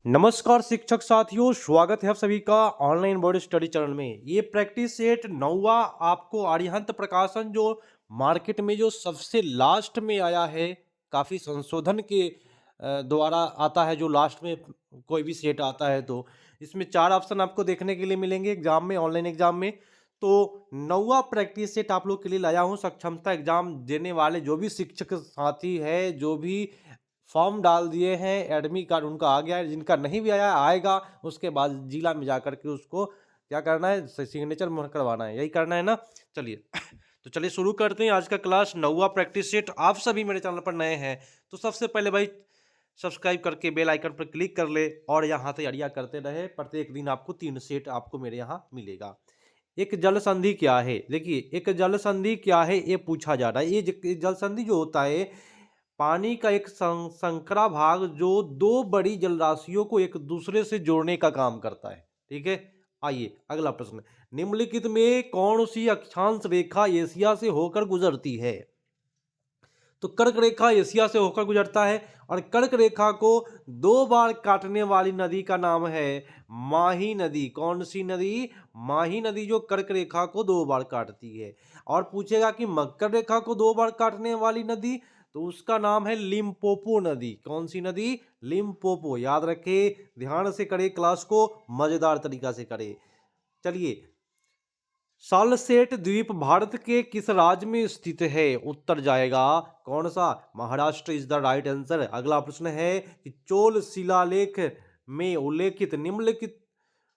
नमस्कार शिक्षक साथियों, स्वागत है आप सभी का ऑनलाइन बोर्ड स्टडी चैनल में। ये प्रैक्टिस सेट 9वां आपको अरिहंत प्रकाशन जो मार्केट में जो सबसे लास्ट में आया है, काफ़ी संशोधन के द्वारा आता है। जो लास्ट में कोई भी सेट आता है तो इसमें 4 ऑप्शन आपको देखने के लिए मिलेंगे एग्जाम में, ऑनलाइन एग्जाम में। तो 9वां प्रैक्टिस सेट आप लोग के लिए लाया हूँ। सक्षमता एग्जाम देने वाले जो भी शिक्षक साथी है, जो भी फॉर्म डाल दिए हैं, एडमिट कार्ड उनका आ गया है, जिनका नहीं भी आया आएगा, उसके बाद जिला में जाकर के उसको क्या करना है, सिग्नेचर मोहर करवाना है, यही करना है ना। चलिए तो चलिए शुरू करते हैं आज का क्लास 9वां प्रैक्टिस सेट। आप सभी मेरे चैनल पर नए हैं तो सबसे पहले भाई सब्सक्राइब करके बेल आइकन पर क्लिक कर ले और यहाँ तैयारियां करते रहे। प्रत्येक दिन आपको 3 सेट आपको मेरे यहाँ मिलेगा। एक जल संधि क्या है, देखिए एक जल संधि क्या है ये पूछा जा रहा है। ये जल संधि जो होता है, पानी का एक संकरा भाग जो दो बड़ी जलराशियों को एक दूसरे से जोड़ने का काम करता है। ठीक है, आइए अगला प्रश्न। निम्नलिखित में कौन सी अक्षांश रेखा एशिया से होकर गुजरती है? तो कर्क रेखा एशिया से होकर गुजरता है और कर्क रेखा को 2 बार काटने वाली नदी का नाम है माही नदी। कौन सी नदी? माही नदी, जो कर्क रेखा को 2 बार काटती है। और पूछेगा कि मकर रेखा को 2 बार काटने वाली नदी, तो उसका नाम है लिम्पोपो नदी। कौन सी नदी? लिम्पोपो। याद रखें, ध्यान से करें क्लास को, मजेदार तरीका से करें। चलिए, सालसेट द्वीप भारत के किस राज्य में स्थित है? उत्तर जाएगा कौन सा? Maharashtra is the right answer. अगला प्रश्न है कि चोल शिलालेख में उल्लेखित निम्नलिखित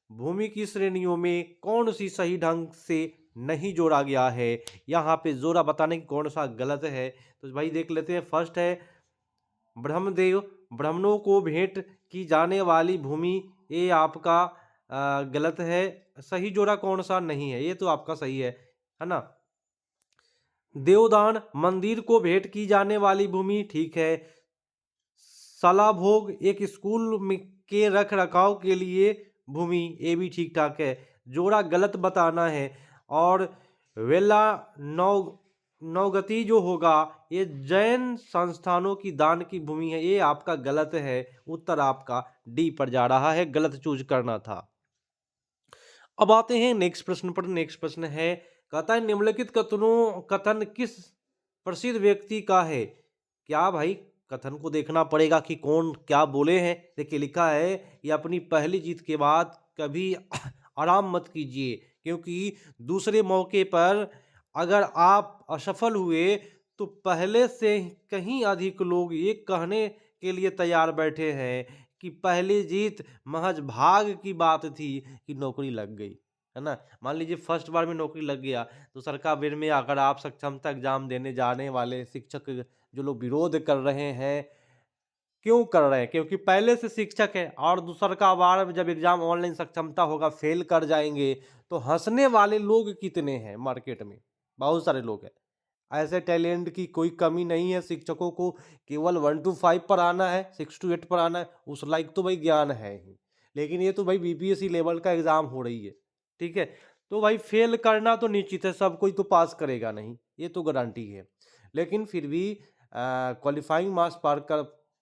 भूमि की श्रेणियों में कौन सी सही ढंग से नहीं जोड़ा गया है? यहाँ पे जोड़ा बताने की कौन सा गलत है, तो भाई देख लेते हैं। फर्स्ट है ब्रह्मदेव, ब्राह्मणों को भेंट की जाने वाली भूमि, ये आपका गलत है। सही जोड़ा कौन सा नहीं है? ये तो आपका सही है ना। देवदान, मंदिर को भेंट की जाने वाली भूमि, ठीक है। सलाभोग, एक स्कूल में के रख रखाव के लिए भूमि, ये भी ठीक ठाक है। जोड़ा गलत बताना है। और वेला नौ नवगति जो होगा, ये जैन संस्थानों की दान की भूमि है, ये आपका गलत है। उत्तर आपका डी पर जा रहा है, गलत चूज करना था। अब आते हैं नेक्स्ट प्रश्न पर। नेक्स्ट प्रश्न है, कहता है निम्नलिखित कथन किस प्रसिद्ध व्यक्ति का है? क्या भाई, कथन को देखना पड़ेगा कि कौन क्या बोले हैं। देखिए लिखा है, ये अपनी पहली जीत के बाद कभी आराम मत कीजिए, क्योंकि दूसरे मौके पर अगर आप असफल हुए तो पहले से कहीं अधिक लोग ये कहने के लिए तैयार बैठे हैं कि पहली जीत महज भाग की बात थी कि नौकरी लग गई, है ना। मान लीजिए फर्स्ट बार में नौकरी लग गया, तो सरकार बेर में अगर आप सक्षमता एग्जाम देने जाने वाले शिक्षक जो लोग विरोध कर रहे हैं, क्यों कर रहे हैं? क्योंकि पहले से शिक्षक है और दूसर का बार जब एग्जाम ऑनलाइन सक्षमता होगा फेल कर जाएंगे, तो हंसने वाले लोग कितने हैं मार्केट में? बहुत सारे लोग हैं। ऐसे टैलेंट की कोई कमी नहीं है। शिक्षकों को केवल 1 to 5 पर आना है, 6 to 8 पर आना है, उस लायक तो भाई ज्ञान है ही। लेकिन ये तो भाई बीपीएससी लेवल का एग्जाम हो रही है, ठीक है। तो भाई फेल करना तो निश्चित है, सब कोई तो पास करेगा नहीं, ये तो गारंटी है। लेकिन फिर भी क्वालिफाइंग मार्क्स पार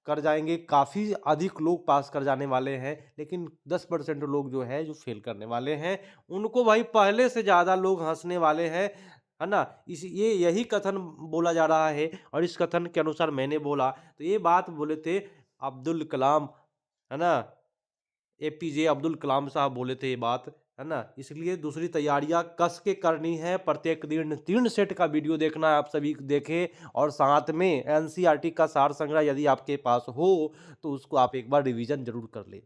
कर जाएंगे, काफ़ी अधिक लोग पास कर जाने वाले हैं, लेकिन 10% लोग जो है जो फेल करने वाले हैं, उनको भाई पहले से ज़्यादा लोग हंसने वाले हैं, है ना। इस ये यही कथन बोला जा रहा है और इस कथन के अनुसार मैंने बोला, तो ये बात बोले थे अब्दुल कलाम, है ना। एपीजे अब्दुल कलाम साहब बोले थे ये बात, है ना। इसलिए दूसरी तैयारियां कस के करनी है। प्रत्येक दिन 3 सेट का वीडियो देखना है, आप सभी देखें। और साथ में एनसीईआरटी का सार संग्रह यदि आपके पास हो तो उसको आप एक बार रिवीजन जरूर कर ले।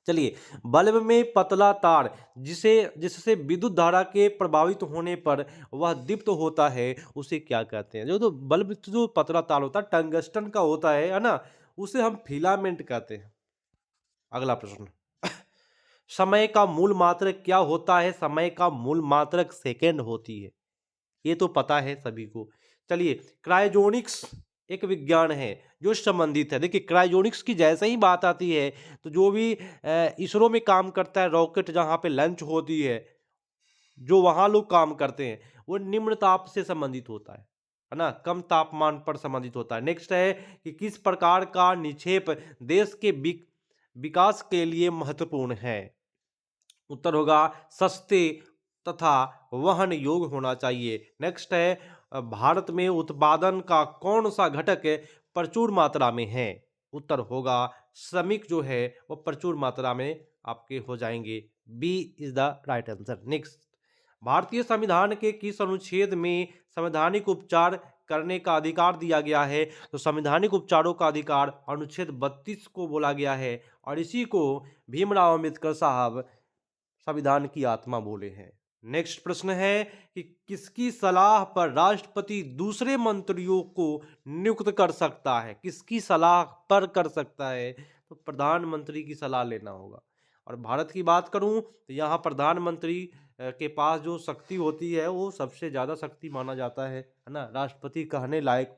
चलिए, बल्ब में पतला तार जिसे जिससे विद्युत धारा के प्रभावित होने पर वह दीप्त होता है, उसे क्या कहते हैं? जो बल्ब जो पतला तार होता है टंगस्टन का होता है ना, उसे हम फिलामेंट कहते हैं। अगला प्रश्न, समय का मूल मात्रक क्या होता है? समय का मूल मात्रक सेकेंड होती है, ये तो पता है सभी को। चलिए, क्रायोजेनिक्स एक विज्ञान है जो संबंधित है। देखिए क्रायोजेनिक्स की जैसे ही बात आती है, तो जो भी इसरो में काम करता है, रॉकेट जहाँ पे लॉन्च होती है, जो वहाँ लोग काम करते हैं, वो निम्न ताप से संबंधित होता है ना, कम तापमान पर संबंधित होता है। नेक्स्ट है कि किस प्रकार का निक्षेप देश के विकास के लिए महत्वपूर्ण है? उत्तर होगा सस्ते तथा वहन योग्य होना चाहिए। नेक्स्ट है भारत में उत्पादन का कौन सा घटक प्रचुर मात्रा में है? उत्तर होगा श्रमिक जो है वो प्रचुर मात्रा में आपके हो जाएंगे। B is the right answer. Next, भारतीय संविधान के किस अनुच्छेद में संवैधानिक उपचार करने का अधिकार दिया गया है? तो संवैधानिक उपचारों का अधिकार अनुच्छेद 32 को बोला गया है और इसी को भीमराव अम्बेडकर साहब संविधान की आत्मा बोले हैं। नेक्स्ट प्रश्न है कि किसकी सलाह पर राष्ट्रपति दूसरे मंत्रियों को नियुक्त कर सकता है? किसकी सलाह पर कर सकता है? तो प्रधानमंत्री की सलाह लेना होगा। और भारत की बात करूं तो यहाँ प्रधानमंत्री के पास जो शक्ति होती है वो सबसे ज्यादा शक्ति माना जाता है ना। राष्ट्रपति कहने लायक,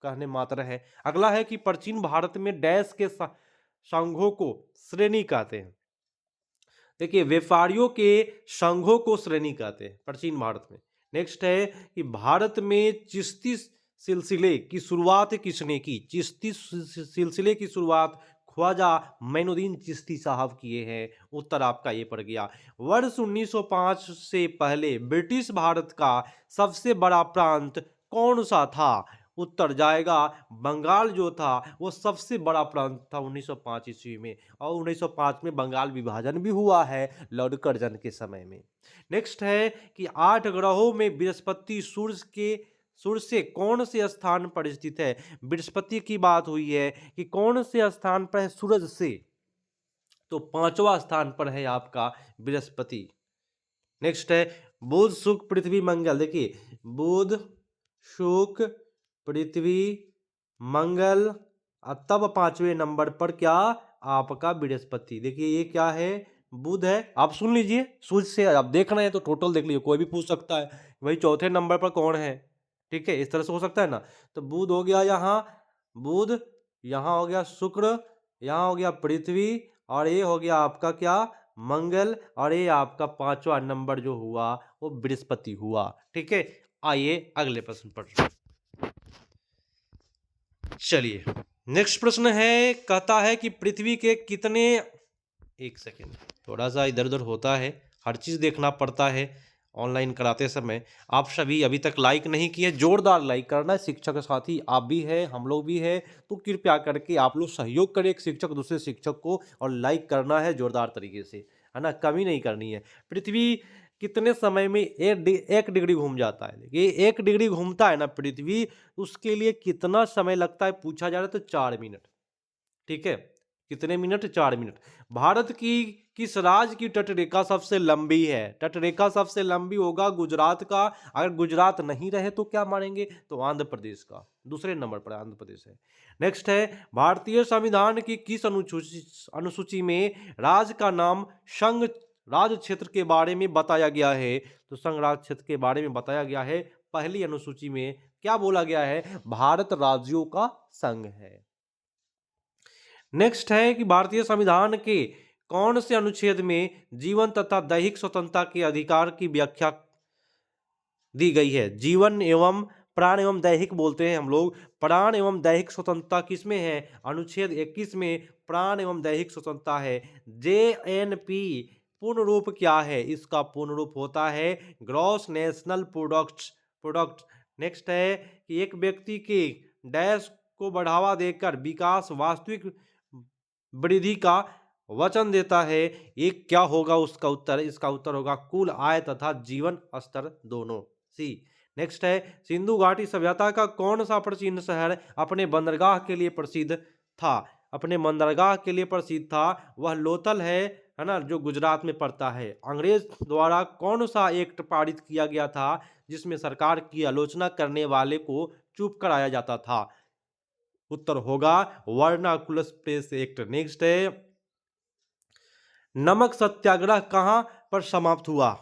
कहने मात्र है। अगला है कि प्राचीन भारत में डैश के संघों को श्रेणी कहते हैं। देखिए, व्यापारियों के संघों को श्रेणी कहते हैं प्राचीन भारत में। नेक्स्ट है कि भारत में चिश्ती सिलसिले की शुरुआत किसने की? चिश्ती सिलसिले की शुरुआत ख्वाजा मोइनुद्दीन चिश्ती साहब किए हैं। उत्तर आपका ये पड़ गया। वर्ष 1905 से पहले ब्रिटिश भारत का सबसे बड़ा प्रांत कौन सा था? उत्तर जाएगा बंगाल जो था वो सबसे बड़ा प्रांत था 1905 ईस्वी में। और 1905 में बंगाल विभाजन भी हुआ है लॉर्ड कर्जन के समय में। नेक्स्ट है कि 8 ग्रहों में बृहस्पति सूर्य से कौन से स्थान पर स्थित है? बृहस्पति की बात हुई है कि कौन से स्थान पर है सूरज से? तो 5वां स्थान पर है आपका बृहस्पति। नेक्स्ट है बुध शुक्र पृथ्वी मंगल। देखिए, बुध शुक्र पृथ्वी मंगल तब 5वें नंबर पर क्या? आपका बृहस्पति। देखिए ये क्या है? बुध है। आप सुन लीजिए, सूर्य से आप देख रहे हैं तो टोटल देख लीजिए, कोई भी पूछ सकता है वही चौथे नंबर पर कौन है। ठीक है, इस तरह से हो सकता है ना। तो बुध हो गया यहाँ, बुध यहाँ हो गया शुक्र, यहाँ हो गया पृथ्वी और ये हो गया आपका क्या? मंगल। और ये आपका 5वां नंबर जो हुआ वो बृहस्पति हुआ। ठीक है, आइए अगले प्रश्न पर चलिए। नेक्स्ट प्रश्न है, कहता है कि पृथ्वी के कितने, एक सेकेंड, थोड़ा सा इधर उधर होता है, हर चीज देखना पड़ता है ऑनलाइन कराते समय। आप सभी अभी तक लाइक नहीं किए, जोरदार लाइक करना है। शिक्षक साथी आप भी है, हम लोग भी है, तो कृपया करके आप लोग सहयोग करें एक शिक्षक दूसरे शिक्षक को, और लाइक करना है जोरदार तरीके से, है ना, कमी नहीं करनी है। पृथ्वी कितने समय में 1 डिग्री घूम जाता है? ये 1 डिग्री घूमता है ना पृथ्वी, उसके लिए कितना समय लगता है पूछा जा रहा है तो 4 मिनट। ठीक है, कितने मिनट? 4 मिनट। भारत की किस राज्य की तटरेखा सबसे लंबी है? तटरेखा सबसे लंबी होगा गुजरात का। अगर गुजरात नहीं रहे तो क्या मानेंगे? तो आंध्र प्रदेश का। दूसरे नंबर पर आंध्र प्रदेश है। नेक्स्ट है, भारतीय संविधान की किस अनुसूची में राज्य का नाम संघ राज्य क्षेत्र के बारे में बताया गया है? तो संघ राज्य क्षेत्र के बारे में बताया गया है पहली अनुसूची में। क्या बोला गया है? भारत राज्यों का संघ है। नेक्स्ट है कि भारतीय संविधान के कौन से अनुच्छेद में जीवन तथा दैहिक स्वतंत्रता के अधिकार की व्याख्या दी गई है? जीवन एवं प्राण एवं दैहिक बोलते हैं हम लोग। प्राण एवं दैहिक स्वतंत्रता किसमें है? अनुच्छेद 21 में प्राण एवं दैहिक स्वतंत्रता है। JNP पूर्ण रूप क्या है? इसका पूर्ण रूप होता है ग्रॉस नेशनल प्रोडक्ट। नेक्स्ट है कि एक व्यक्ति के डैश को बढ़ावा देकर विकास वास्तविक वृद्धि का वचन देता है। एक क्या होगा उसका उत्तर? इसका उत्तर होगा कुल आय तथा जीवन स्तर दोनों। सी। नेक्स्ट है, सिंधु घाटी सभ्यता का कौन सा प्राचीन शहर अपने बंदरगाह के लिए प्रसिद्ध था? अपने बंदरगाह के लिए प्रसिद्ध था वह लोथल है ना, जो गुजरात में पड़ता है। अंग्रेज द्वारा कौन सा एक्ट पारित किया गया था जिसमें सरकार की आलोचना करने वाले को चुप कराया जाता था? उत्तर होगा वर्नाकुलस प्रेस एक्ट। नेक्स्ट है, नमक सत्याग्रह कहां पर समाप्त हुआ?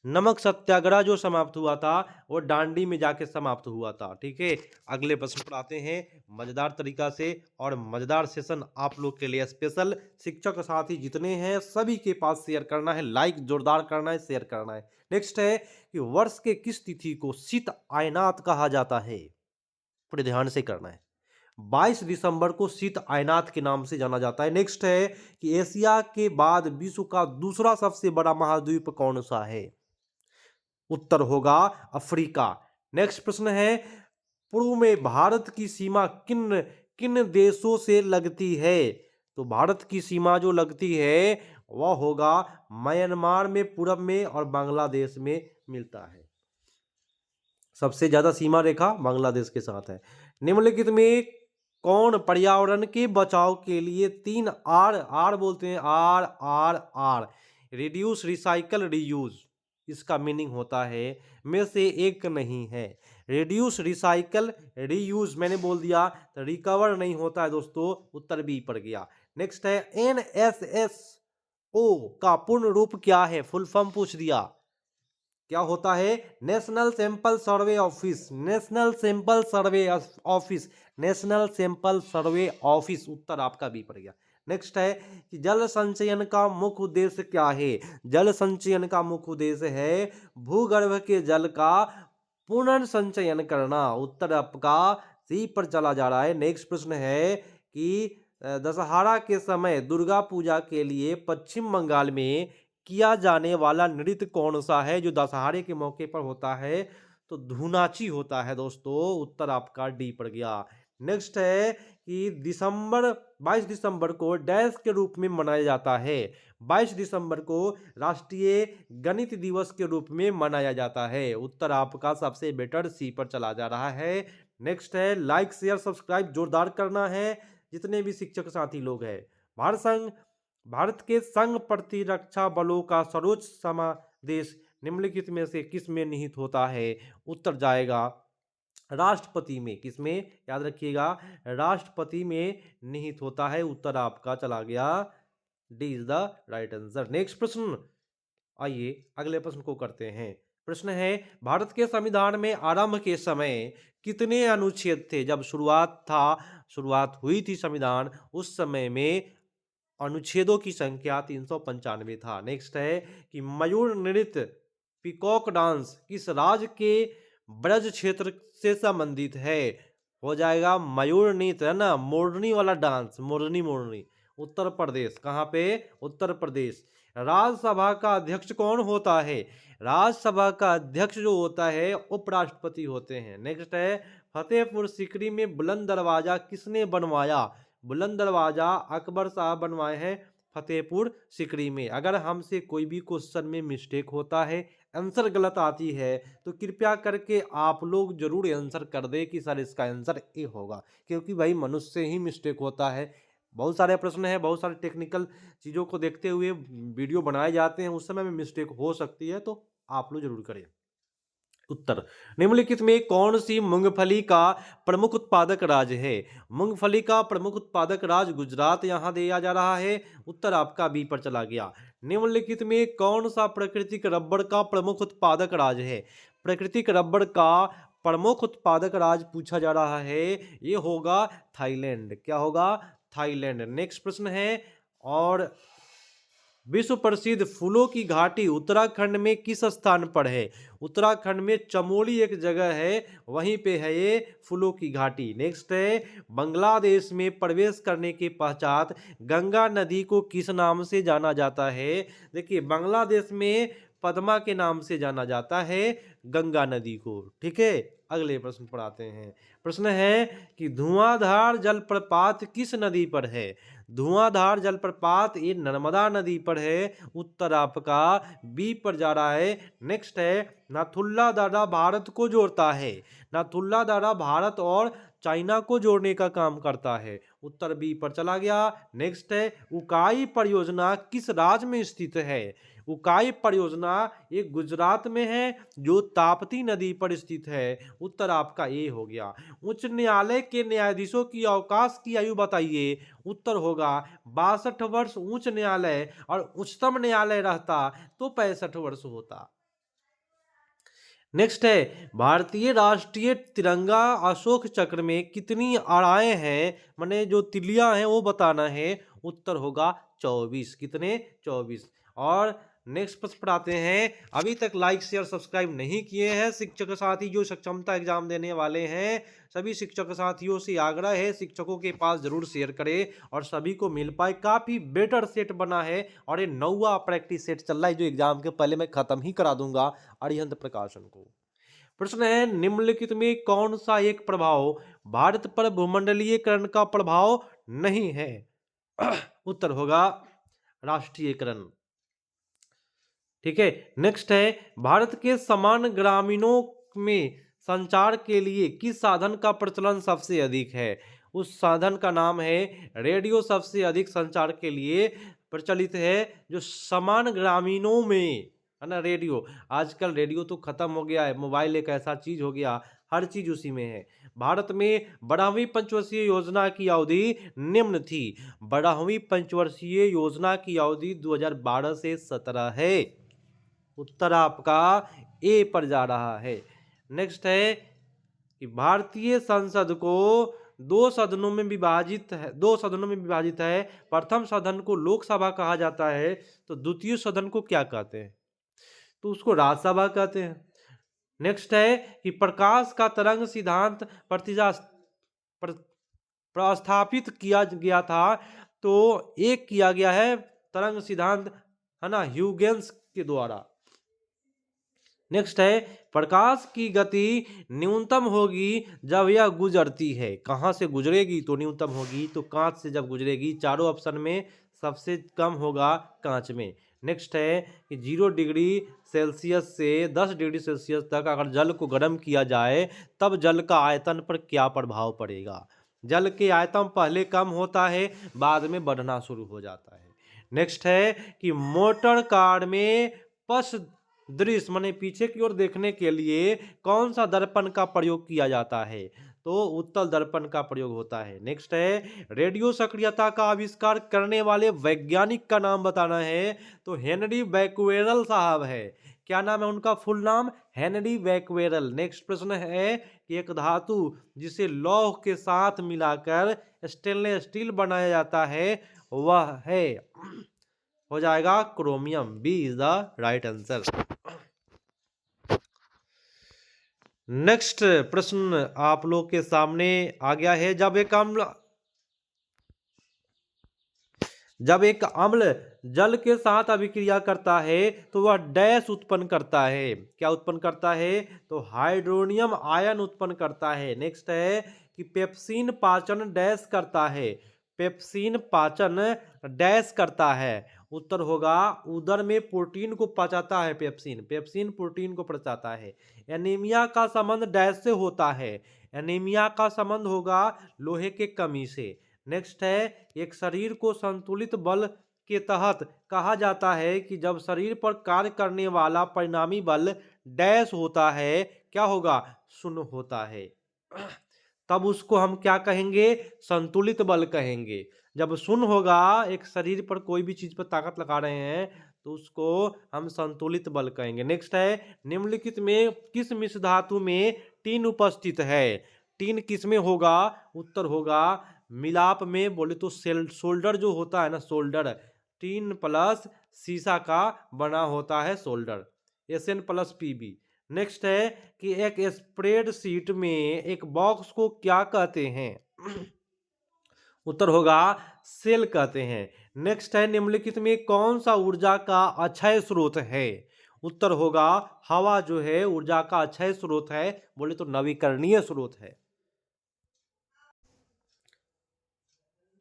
नमक सत्याग्रह जो समाप्त हुआ था वो दांडी में जाके समाप्त हुआ था। ठीक है, अगले प्रश्न पर आते हैं मजेदार तरीका से, और मजेदार सेशन आप लोग के लिए स्पेशल। शिक्षक साथी जितने हैं सभी के पास शेयर करना है, लाइक जोरदार करना है, शेयर करना है। नेक्स्ट है कि वर्ष के किस तिथि को शीत आयनात कहा जाता है? पूरे ध्यान से करना है। 22 दिसंबर को शीत आयनात के नाम से जाना जाता है। नेक्स्ट है कि एशिया के बाद विश्व का दूसरा सबसे बड़ा महाद्वीप कौन सा है? उत्तर होगा अफ्रीका। नेक्स्ट प्रश्न है, पूर्व में भारत की सीमा किन किन देशों से लगती है? तो भारत की सीमा जो लगती है वह होगा म्यांमार में पूरब में और बांग्लादेश में मिलता है। सबसे ज्यादा सीमा रेखा बांग्लादेश के साथ है। निम्नलिखित में कौन पर्यावरण के बचाव के लिए 3 आर बोलते हैं, आर रिड्यूस, रिसाइकल, रीयूज, इसका मीनिंग होता है में से एक नहीं है। रिड्यूस, रिसाइकल, रीयूज मैंने बोल दिया तो रिकवर नहीं होता है दोस्तों, उत्तर बी पर गया। नेक्स्ट है NSSO का पूर्ण रूप क्या है? फुल फॉर्म पूछ दिया, क्या होता है? National sample survey office, national sample survey office, national sample survey office, उत्तर आपका बी पड़ गया। नेक्स्ट है कि जल संचयन का मुख्य उद्देश्य क्या है? जल संचयन का मुख्य उद्देश्य है भूगर्भ के जल का पुनर्संचयन करना, उत्तर आपका सी पर चला जा रहा है। नेक्स्ट प्रश्न है कि दशहरा के समय दुर्गा पूजा के लिए पश्चिम बंगाल में किया जाने वाला नृत्य कौन सा है जो दशहरे के मौके पर होता है? तो धूनाची होता है दोस्तों, उत्तर आपका डी पड़ गया। नेक्स्ट है कि 22 दिसंबर को डैश के रूप में मनाया जाता है? 22 दिसंबर को राष्ट्रीय गणित दिवस के रूप में मनाया जाता है, उत्तर आपका सबसे बेटर सी पर चला जा रहा है। नेक्स्ट है लाइक शेयर सब्सक्राइब जोरदार करना है जितने भी शिक्षक साथी लोग हैं। भारत के संघ प्रतिरक्षा बलों का सर्वोच्च समादेश निम्नलिखित में से किस में निहित होता है? उत्तर जाएगा राष्ट्रपति में। किस में? याद रखिएगा, राष्ट्रपति में निहित होता है, उत्तर आपका चला गया, D is the right answer. Next प्रश्न, आइए अगले प्रश्न को करते हैं। प्रश्न है, भारत के संविधान में आरंभ के समय कितने अनुच्छेद थे? जब शुरुआत हुई थी संविधान, उस समय में अनुच्छेदों की संख्या 395 था। नेक्स्ट है कि मयूर नृत्य, पीकॉक डांस किस राज्य के ब्रज क्षेत्र से संबंधित है? हो जाएगा मयूर नृत्य, है ना, मोरनी वाला डांस, मोरनी, उत्तर प्रदेश। कहाँ पे? उत्तर प्रदेश। राज्यसभा का अध्यक्ष कौन होता है? राज्यसभा का अध्यक्ष जो होता है उपराष्ट्रपति होते हैं। नेक्स्ट है फतेहपुर सीकरी में बुलंद दरवाजा किसने बनवाया? बुलंद दरवाजा अकबर साहब बनवाए हैं फतेहपुर सीकरी में। अगर हमसे कोई भी क्वेश्चन में मिस्टेक होता है, आंसर गलत आती है, तो कृपया करके आप लोग जरूर आंसर कर दे कि सर इसका आंसर ए होगा, क्योंकि भाई मनुष्य से ही मिस्टेक होता है। बहुत सारे प्रश्न हैं, बहुत सारे टेक्निकल चीज़ों को देखते हुए वीडियो बनाए जाते हैं, उस समय में मिस्टेक हो सकती है, तो आप लोग जरूर करें। उत्तर, निम्नलिखित में कौन सी मूंगफली का प्रमुख उत्पादक राज्य है? मूंगफली का प्रमुख उत्पादक राज्य गुजरात यहां दिया जा रहा है, उत्तर आपका बी पर चला गया। निम्नलिखित में कौन सा प्राकृतिक रबड़ का प्रमुख उत्पादक राज्य है? प्राकृतिक रबड़ का प्रमुख उत्पादक राज्य पूछा जा रहा है, ये होगा थाईलैंड। क्या होगा? थाईलैंड। नेक्स्ट प्रश्न है, और विश्व प्रसिद्ध फूलों की घाटी उत्तराखंड में किस स्थान पर है? उत्तराखंड में चमोली एक जगह है, वहीं पे है ये फूलों की घाटी। नेक्स्ट है, बांग्लादेश में प्रवेश करने के पश्चात गंगा नदी को किस नाम से जाना जाता है? देखिए, बांग्लादेश में पद्मा के नाम से जाना जाता है गंगा नदी को। ठीक है, अगले प्रश्न पर आते हैं। प्रश्न है कि धुआंधार जलप्रपात किस नदी पर है? धुआंधार जलप्रपात ये नर्मदा नदी पर है, उत्तर आपका बी पर जा रहा है। नेक्स्ट है, नाथुल्ला दर्रा भारत को जोड़ता है? नाथुल्ला दर्रा भारत और चाइना को जोड़ने का काम करता है, उत्तर बी पर चला गया। नेक्स्ट है, उकाई परियोजना किस राज्य में स्थित है? उकाई परियोजना ये गुजरात में है, जो ताप्ती नदी पर स्थित है, उत्तर आपका ए हो गया। उच्च न्यायालय के न्यायाधीशों की अवकाश की आयु बताइए, उत्तर होगा 62 वर्ष उच्च न्यायालय और उच्चतम न्यायालय रहता तो 65 वर्ष होता। नेक्स्ट है, भारतीय राष्ट्रीय तिरंगा अशोक चक्र में कितनी अड़ाएं हैं, माने जो तिलियां हैं वो बताना है, उत्तर होगा 24। कितने? 24। और नेक्स्ट प्रश्न पर आते हैं। अभी तक लाइक शेयर सब्सक्राइब नहीं किए हैं शिक्षक साथी जो सक्षमता एग्जाम देने वाले हैं, सभी शिक्षक साथियों से आग्रह है शिक्षकों के पास जरूर शेयर करें और सभी को मिल पाए। काफी बेटर सेट बना है और ये 9वां प्रैक्टिस सेट चल रहा है जो एग्जाम के पहले मैं खत्म ही करा दूंगा अरिहंत प्रकाशन को। प्रश्न है निम्नलिखित में कौन सा एक प्रभाव भारत पर भूमंडलीयकरण का प्रभाव नहीं है? उत्तर होगा राष्ट्रीयकरण। ठीक है, नेक्स्ट है भारत के समान ग्रामीणों में संचार के लिए किस साधन का प्रचलन सबसे अधिक है? उस साधन का नाम है रेडियो। सबसे अधिक संचार के लिए प्रचलित है जो समान ग्रामीणों में है ना रेडियो। आजकल रेडियो तो खत्म हो गया है, मोबाइल एक ऐसा चीज हो गया, हर चीज उसी में है। भारत में 12वीं पंचवर्षीय योजना की अवधि निम्न थी। 12वीं पंचवर्षीय योजना की अवधि 2012 से 17 है। उत्तर आपका ए पर जा रहा है। नेक्स्ट है कि भारतीय संसद को दो सदनों में विभाजित है। प्रथम सदन को लोकसभा कहा जाता है, तो द्वितीय सदन को क्या कहते हैं? तो उसको राज्यसभा कहते हैं। नेक्स्ट है कि प्रकाश का तरंग सिद्धांत प्रस्थापित किया गया था, तो एक किया गया है तरंग सिद्धांत है ना ह्यूजेंस के द्वारा। नेक्स्ट है प्रकाश की गति न्यूनतम होगी जब यह गुजरती है। कहाँ से गुजरेगी तो न्यूनतम होगी? तो कांच से जब गुजरेगी। चारों ऑप्शन में सबसे कम होगा कांच में। नेक्स्ट है कि 0 डिग्री सेल्सियस से 10 डिग्री सेल्सियस तक अगर जल को गर्म किया जाए तब जल का आयतन पर क्या प्रभाव पड़ेगा? जल के आयतन पहले कम होता है, बाद में बढ़ना शुरू हो जाता है। नेक्स्ट है कि मोटर कार में पश दृश्य माने पीछे की ओर देखने के लिए कौन सा दर्पण का प्रयोग किया जाता है? तो उत्तल दर्पण का प्रयोग होता है। नेक्स्ट है रेडियो सक्रियता का आविष्कार करने वाले वैज्ञानिक का नाम बताना है, तो हेनरी बैक्वेरल साहब है। क्या नाम है उनका फुल नाम? हेनरी बैक्वेरल। नेक्स्ट प्रश्न है कि एक धातु जिसे लौह के साथ मिलाकर स्टेनलेस स्टील बनाया जाता है वह है, हो जाएगा chromium. B is the right answer. Next प्रश्न आप लोग के सामने आ गया है। जब एक अम्ल जल के साथ अभिक्रिया करता है तो वह डैश उत्पन्न करता है। क्या उत्पन्न करता है? तो हाइड्रोनियम आयन उत्पन्न करता है। नेक्स्ट है कि पेप्सिन पाचन डैश करता है। पेप्सिन पाचन डैश करता है। उत्तर होगा उदर में प्रोटीन को पचाता है। पेप्सिन प्रोटीन को पचाता है। एनीमिया का संबंध डैश से होता है। एनीमिया का संबंध होगा लोहे के कमी से। नेक्स्ट है एक शरीर को संतुलित बल के तहत कहा जाता है कि जब शरीर पर कार्य करने वाला परिणामी बल डैश होता है, क्या होगा? शून्य होता है। तब उसको हम क्या कहेंगे? संतुलित बल कहेंगे। जब शून्य होगा, एक शरीर पर कोई भी चीज पर ताकत लगा रहे हैं तो उसको हम संतुलित बल कहेंगे। नेक्स्ट है निम्नलिखित में किस मिश्र धातु में टीन उपस्थित है? टीन किस में होगा? उत्तर होगा मिलाप में। बोले तो सोल्डर जो होता है ना, सोल्डर टीन प्लस शीशा का बना होता है सोल्डर, Sn+Pb। नेक्स्ट है कि एक स्प्रेडशीट में एक बॉक्स को क्या कहते हैं? उत्तर होगा सेल कहते हैं। नेक्स्ट है निम्नलिखित में कौन सा ऊर्जा का अक्षय स्रोत है? उत्तर होगा हवा जो है ऊर्जा का अक्षय स्रोत है। बोले तो नवीकरणीय स्रोत है।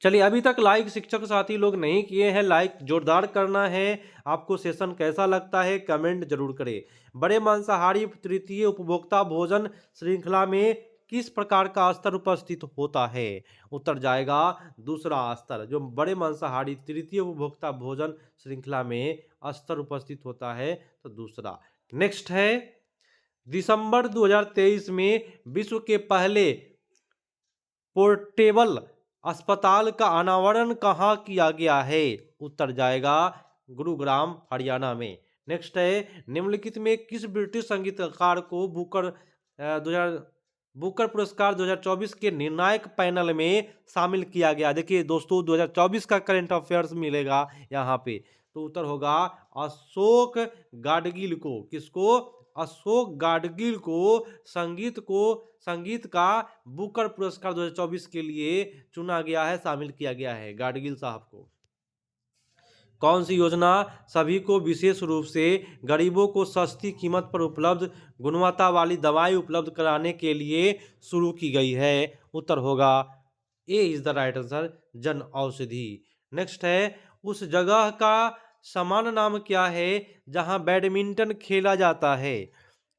चलिए, अभी तक लाइक शिक्षक साथी लोग नहीं किए हैं, लाइक जोरदार करना है। आपको सेशन कैसा लगता है कमेंट जरूर करें। बड़े मांसाहारी तृतीय उपभोक्ता भोजन श्रृंखला में किस प्रकार का स्तर उपस्थित होता है? उत्तर जाएगा दूसरा स्तर। जो बड़े मांसाहारी तृतीय उपभोक्ता भोजन श्रृंखला में स्तर उपस्थित होता है तो दूसरा। नेक्स्ट है दिसंबर 2023 में विश्व के पहले पोर्टेबल अस्पताल का अनावरण कहाँ किया गया है? उत्तर जाएगा गुरुग्राम हरियाणा में। नेक्स्ट है निम्नलिखित में किस ब्रिटिश संगीतकार को बुकर बुकर पुरस्कार 2024 के निर्णायक पैनल में शामिल किया गया। देखिए दोस्तों 2024 का करंट अफेयर्स मिलेगा यहाँ पे। तो उत्तर होगा अशोक गाडगिल को। किसको? अशोक गाडगिल को संगीत का बुकर पुरस्कार 2024 के लिए चुना गया है, शामिल किया गया है गाडगिल साहब को। कौन सी योजना सभी को विशेष रूप से गरीबों को सस्ती कीमत पर उपलब्ध गुणवत्ता वाली दवाई उपलब्ध कराने के लिए शुरू की गई है? उत्तर होगा ए is the right answer, Jan Aushadhi. Next है, उस जगह का सामान्य नाम क्या है जहां बैडमिंटन खेला जाता है?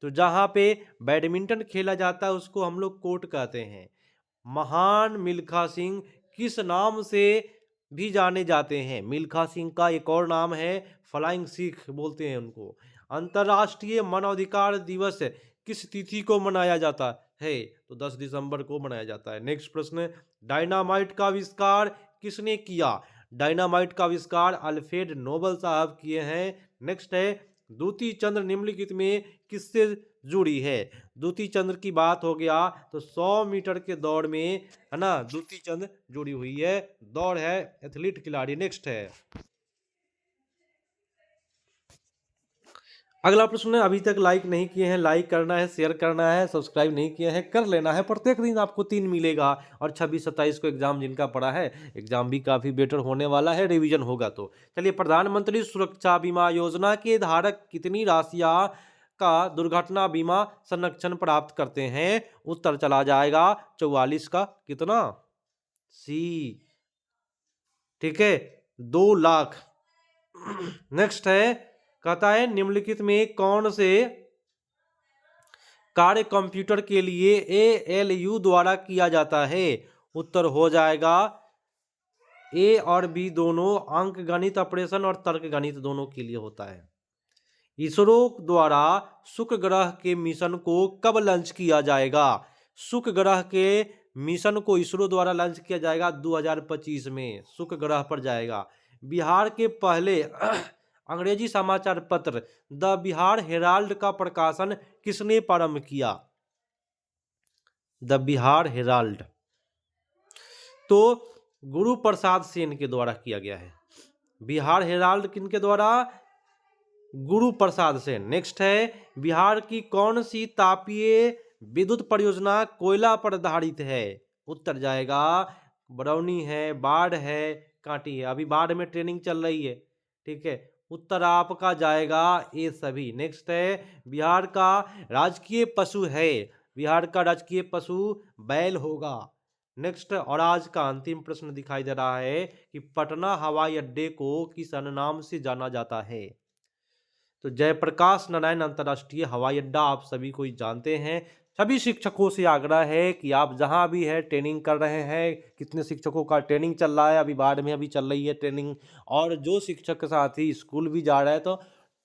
तो जहां पे बैडमिंटन खेला जाता है उसको हम लोग कोर्ट कहते हैं। महान मिल्खा सिंह किस नाम से भी जाने जाते हैं? मिल्खा सिंह का एक और नाम है फ्लाइंग सिख बोलते हैं उनको। अंतर्राष्ट्रीय मानवाधिकार दिवस किस तिथि को मनाया जाता है? तो 10 दिसंबर को मनाया जाता है। नेक्स्ट प्रश्न, डायनामाइट का आविष्कार किसने किया? डायनामाइट का आविष्कार अल्फ्रेड नोबल साहब किए हैं। नेक्स्ट है, द्युति चंद्र निम्नलिखित में किससे जुड़ी है? द्युति चंद्र की बात हो गया तो 100 मीटर के दौड़ में है ना द्युति चंद्र जुड़ी हुई है। दौड़ है, एथलीट खिलाड़ी। नेक्स्ट है, अगला प्रश्न है, अभी तक लाइक नहीं किए हैं, लाइक करना है, शेयर करना है, सब्सक्राइब नहीं किए हैं कर लेना है। प्रत्येक दिन आपको 3 मिलेगा और 26-27 को एग्जाम जिनका पड़ा है, एग्जाम भी काफ़ी बेटर होने वाला है, रिवीजन होगा तो। चलिए, प्रधानमंत्री सुरक्षा बीमा योजना के धारक कितनी राशियाँ का दुर्घटना बीमा संरक्षण प्राप्त करते हैं? उत्तर चला जाएगा 44 का। कितना? सी। ठीक है, 2 लाख। नेक्स्ट है, कहता है निम्नलिखित में कौन से कार्य कंप्यूटर के लिए ALU द्वारा किया जाता है? उत्तर हो जाएगा ए और बी दोनों, अंक गणित ऑपरेशन और तर्क गणित दोनों के लिए होता है। इसरो द्वारा शुक्र ग्रह के मिशन को कब लॉन्च किया जाएगा? शुक्र ग्रह के मिशन को इसरो द्वारा लॉन्च किया जाएगा 2025 में, शुक्र ग्रह पर जाएगा। बिहार के पहले अंग्रेजी समाचार पत्र द बिहार हेराल्ड का प्रकाशन किसने प्रारंभ किया? द बिहार हेराल्ड तो गुरु प्रसाद सेन के द्वारा किया गया है। बिहार हेराल्ड किनके द्वारा? गुरु प्रसाद सेन। नेक्स्ट है, बिहार की कौन सी तापीय विद्युत परियोजना कोयला पर आधारित है? उत्तर जाएगा बरौनी है, बाढ़ है, कांटी है। अभी बाढ़ में ट्रेनिंग चल रही है। ठीक है, उत्तर आपका जाएगा ये सभी। नेक्स्ट है, बिहार का राजकीय पशु है? बिहार का राजकीय पशु बैल होगा। नेक्स्ट, और आज का अंतिम प्रश्न दिखाई दे रहा है कि पटना हवाई अड्डे को किस अन्य नाम से जाना जाता है? तो जयप्रकाश नारायण अंतर्राष्ट्रीय हवाई अड्डा आप सभी को जानते हैं। सभी शिक्षकों से आग्रह है कि आप जहां भी है ट्रेनिंग कर रहे हैं, कितने शिक्षकों का ट्रेनिंग चल रहा है, अभी बाढ़ में अभी चल रही है ट्रेनिंग, और जो शिक्षक साथी स्कूल भी जा रहे हैं तो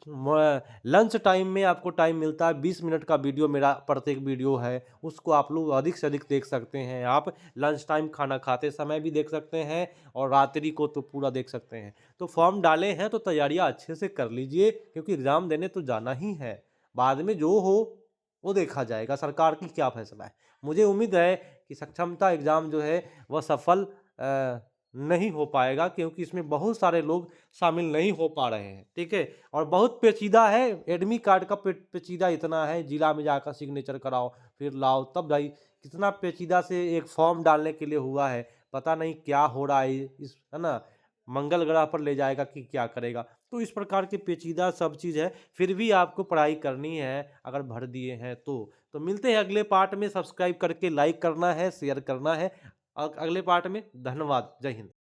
लंच टाइम में आपको टाइम मिलता है, 20 मिनट का वीडियो मेरा प्रत्येक वीडियो है, उसको आप लोग अधिक से अधिक देख सकते हैं। आप लंच टाइम खाना खाते समय भी देख सकते हैं और रात्रि को तो पूरा देख सकते हैं। तो फॉर्म डाले हैं तो तैयारियां अच्छे से कर लीजिए, क्योंकि एग्ज़ाम देने तो जाना ही है। बाद में जो हो वो देखा जाएगा, सरकार की क्या फैसला है। मुझे उम्मीद है कि सक्षमता एग्ज़ाम जो है वह सफल नहीं हो पाएगा, क्योंकि इसमें बहुत सारे लोग शामिल नहीं हो पा रहे हैं। ठीक है, और बहुत पेचीदा है, एडमी कार्ड का पेचीदा इतना है, जिला में जाकर सिग्नेचर कराओ फिर लाओ, तब भाई कितना पेचीदा से एक फॉर्म डालने के लिए हुआ है। पता नहीं क्या हो रहा है इस, है ना, मंगल ग्रह पर ले जाएगा कि क्या करेगा। तो इस प्रकार के पेचीदा सब चीज़ है, फिर भी आपको पढ़ाई करनी है अगर भर दिए हैं तो मिलते हैं अगले पार्ट में। सब्सक्राइब करके लाइक करना है, शेयर करना है। अगले पार्ट में। धन्यवाद, जय हिंद।